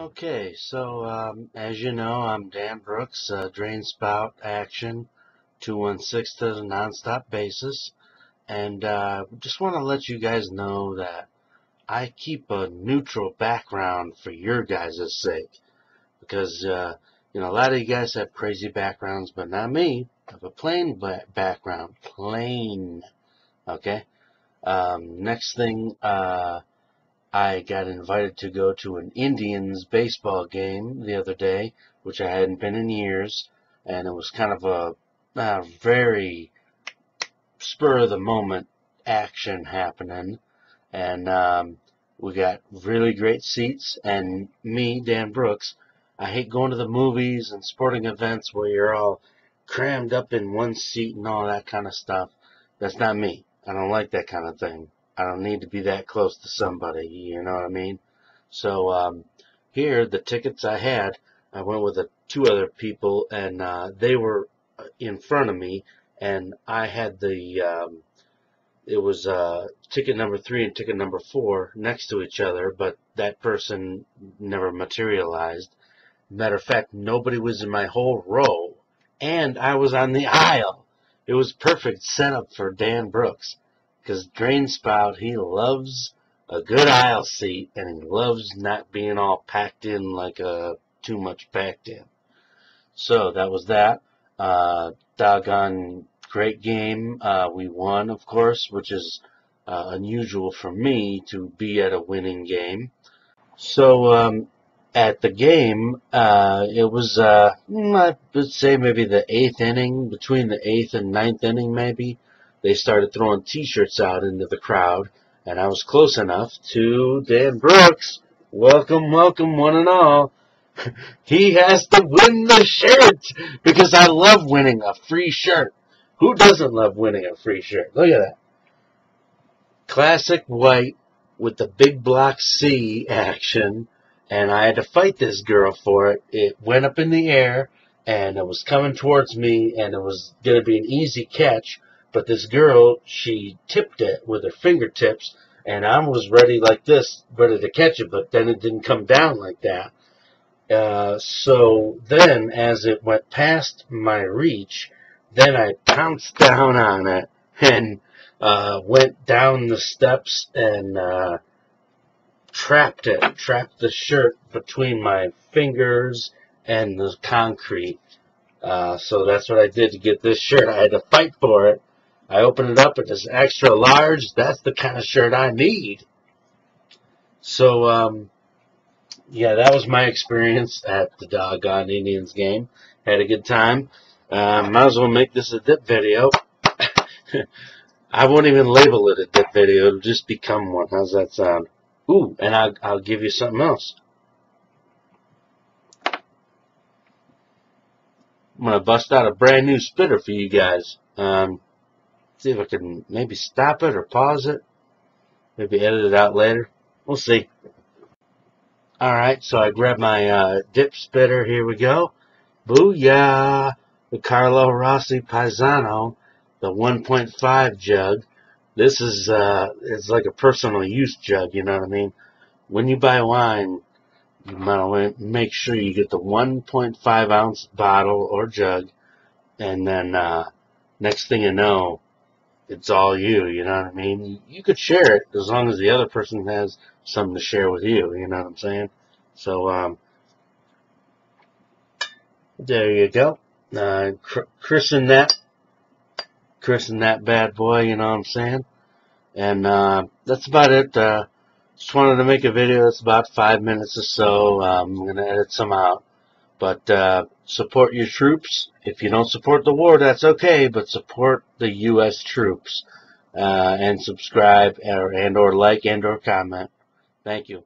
Okay, so as you know, I'm Dan Brooks, Drain Spout Action 216 to the nonstop basis, and just want to let you guys know that I keep a neutral background for your guys' sake, because a lot of you guys have crazy backgrounds, but not me. I have a plain background, plain. Okay. Next thing. I got invited to go to an Indians baseball game the other day, which I hadn't been in years, and it was kind of a very spur-of-the-moment action happening, and we got really great seats, and me, Dan Brooks, I hate going to the movies and sporting events where you're all crammed up in one seat and all that kind of stuff. That's not me. I don't like that kind of thing. I don't need to be that close to somebody, you know what I mean? So here, the tickets I had, I went with two other people, and they were in front of me, and I had it was ticket number 3 and ticket number 4 next to each other, but that person never materialized. Matter of fact, nobody was in my whole row, and I was on the aisle. It was perfect setup for Dan Brooks. Because Drain Spout, he loves a good aisle seat, and he loves not being all packed in like too much packed in. So that was that. Doggone great game. We won, of course, which is unusual for me to be at a winning game. So at the game, it was, I would say maybe the 8th inning, between the 8th and 9th inning maybe. They started throwing T-shirts out into the crowd, and I was close enough to Dan Brooks. Welcome, welcome, one and all. He has to win the shirt, because I love winning a free shirt. Who doesn't love winning a free shirt? Look at that. Classic white with the big block C action, and I had to fight this girl for it. It went up in the air, and it was coming towards me, and it was going to be an easy catch. But this girl, she tipped it with her fingertips, and I was ready like this, ready to catch it, but then it didn't come down like that. So then, as it went past my reach, then I pounced down on it and went down the steps and trapped the shirt between my fingers and the concrete. So that's what I did to get this shirt. I had to fight for it. I opened it up, and it's extra large. That's the kind of shirt I need. So, yeah, that was my experience at the doggone Indians game. Had a good time. Might as well make this a dip video. I won't even label it a dip video. It'll just become one. How's that sound? Ooh, and I'll give you something else. I'm going to bust out a brand new spitter for you guys. See if I can maybe stop it or pause it. Maybe edit it out later. We'll see. Alright, so I grabbed my dip spitter. Here we go. Booyah! The Carlo Rossi Paisano, the 1.5 jug. This is it's like a personal use jug, you know what I mean? When you buy wine, you might make sure you get the 1.5 ounce bottle or jug, and then next thing you know, it's all you know what I mean? You could share it as long as the other person has something to share with you, you know what I'm saying? So, there you go. Christen that bad boy, you know what I'm saying? And that's about it. Just wanted to make a video. It's about 5 minutes or so. I'm going to edit some out. But support your troops. If you don't support the war, that's okay, but support the U.S. troops. And subscribe or like and or comment. Thank you.